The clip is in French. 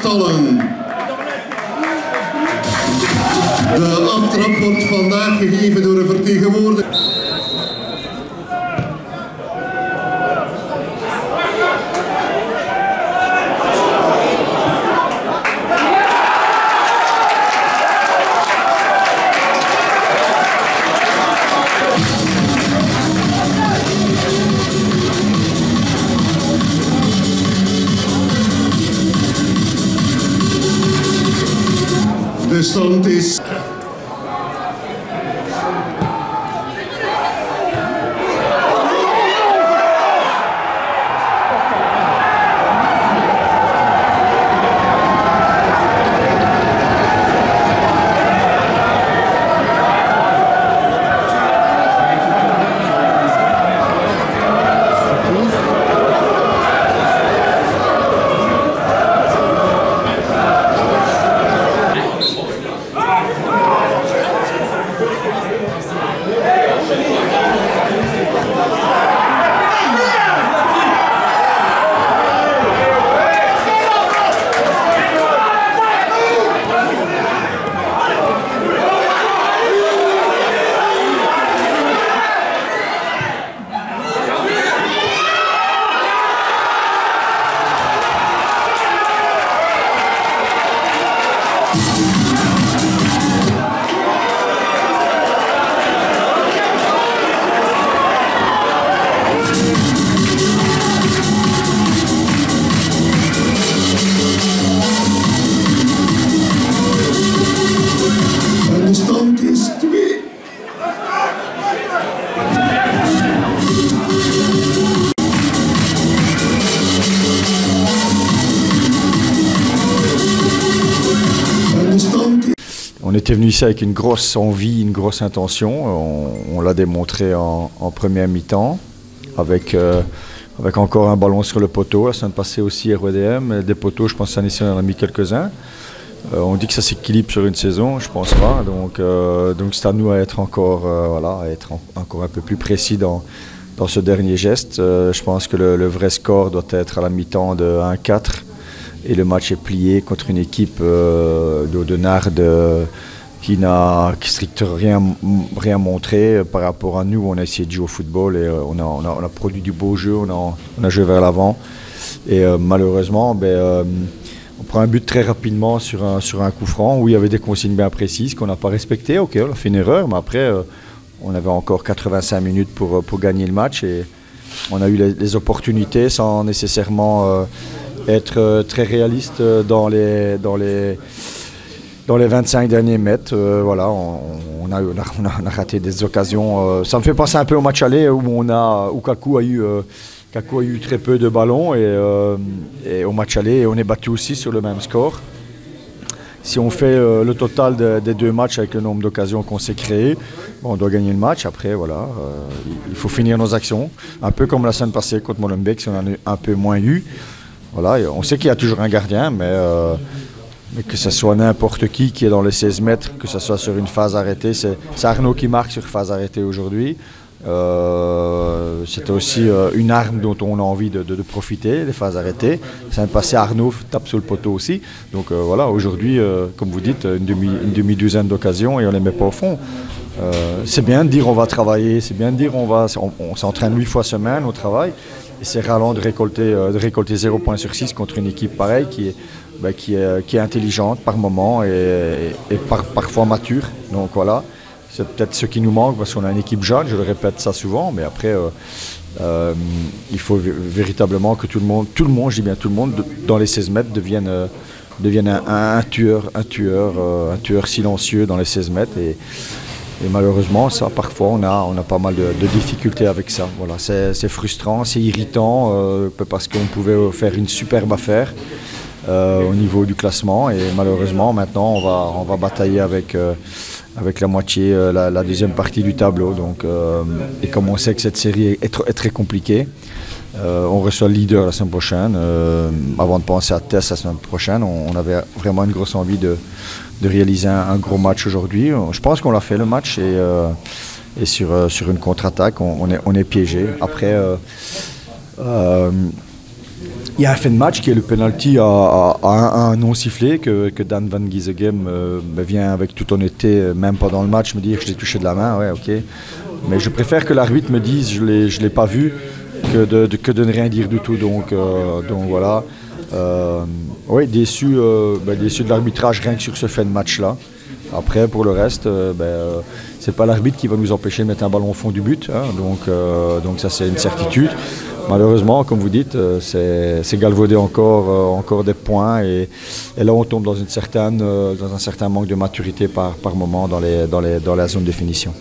aantallen. De aftrap wordt vandaag gegeven door een vertegenwoordiger. De stand is... On était venu ici avec une grosse envie, une grosse intention. On l'a démontré en première mi-temps, avec encore un ballon sur le poteau. La semaine passée aussi RWDM, des poteaux, je pense que Saint-Nicolas en a mis quelques-uns. On dit que ça s'équilibre sur une saison, je pense pas. Donc c'est à nous à être encore, encore un peu plus précis dans ce dernier geste. Je pense que le vrai score doit être à la mi-temps de 1-4. Et le match est plié contre une équipe d'Audenarde qui strictement rien montré par rapport à nous. On a essayé de jouer au football et on a produit du beau jeu, on a joué vers l'avant. Et malheureusement, on prend un but très rapidement sur un coup franc où il y avait des consignes bien précises qu'on n'a pas respectées. Ok, on a fait une erreur, mais après, on avait encore 85 minutes pour gagner le match. Et on a eu les opportunités sans nécessairement... être très réaliste dans les 25 derniers mètres. Voilà, on a raté des occasions. Ça me fait penser un peu au match aller où Kakou a eu très peu de ballons et au match aller on est battu aussi sur le même score. Si on fait le total des deux matchs avec le nombre d'occasions qu'on s'est créé, on doit gagner le match. Après, voilà, il faut finir nos actions. Un peu comme la semaine passée contre Molenbeek, si on en a un peu moins eu. Voilà, on sait qu'il y a toujours un gardien, mais que ce soit n'importe qui est dans les 16 mètres, que ce soit sur une phase arrêtée, c'est Arnaud qui marque sur phase arrêtée aujourd'hui. C'était aussi une arme dont on a envie de profiter, les phases arrêtées. Ça vient de passer, Arnaud tape sur le poteau aussi. Donc voilà, aujourd'hui, comme vous dites, une demi-douzaine d'occasions et on ne les met pas au fond. C'est bien de dire on va travailler, c'est bien de dire on s'entraîne 8 fois semaine au travail. Et c'est ralent de récolter 0 points sur 6 contre une équipe pareille qui est intelligente par moment et parfois mature. Donc voilà, c'est peut-être ce qui nous manque parce qu'on a une équipe jeune, je le répète ça souvent, mais après il faut véritablement que tout le monde, je dis bien tout le monde, dans les 16 mètres devienne un tueur silencieux dans les 16 mètres. Et malheureusement, ça, parfois, on a pas mal de difficultés avec ça. Voilà, c'est frustrant, c'est irritant, parce qu'on pouvait faire une superbe affaire au niveau du classement. Et malheureusement, maintenant, on va batailler avec la moitié, la deuxième partie du tableau. Donc, et comme on sait que cette série est très compliquée, on reçoit le leader la semaine prochaine. Avant de penser à Tess la semaine prochaine, on avait vraiment une grosse envie de réaliser un gros match aujourd'hui. Je pense qu'on l'a fait le match et sur une contre-attaque, on est piégé. Après, Il y a un fait de match qui est le penalty à un non sifflé que Dan Van Gisegem vient avec toute honnêteté, même pendant le match, me dire que je l'ai touché de la main. Ouais, ok. Mais je préfère que l'arbitre me dise je l'ai pas vu que de ne rien dire du tout. Donc voilà. Oui, déçu de l'arbitrage rien que sur ce fait de match-là. Après, pour le reste, c'est pas l'arbitre qui va nous empêcher de mettre un ballon au fond du but. Hein, donc ça, c'est une certitude. Malheureusement, comme vous dites, c'est galvaudé encore des points. Et là, on tombe dans un certain manque de maturité par moment dans la zone de finition.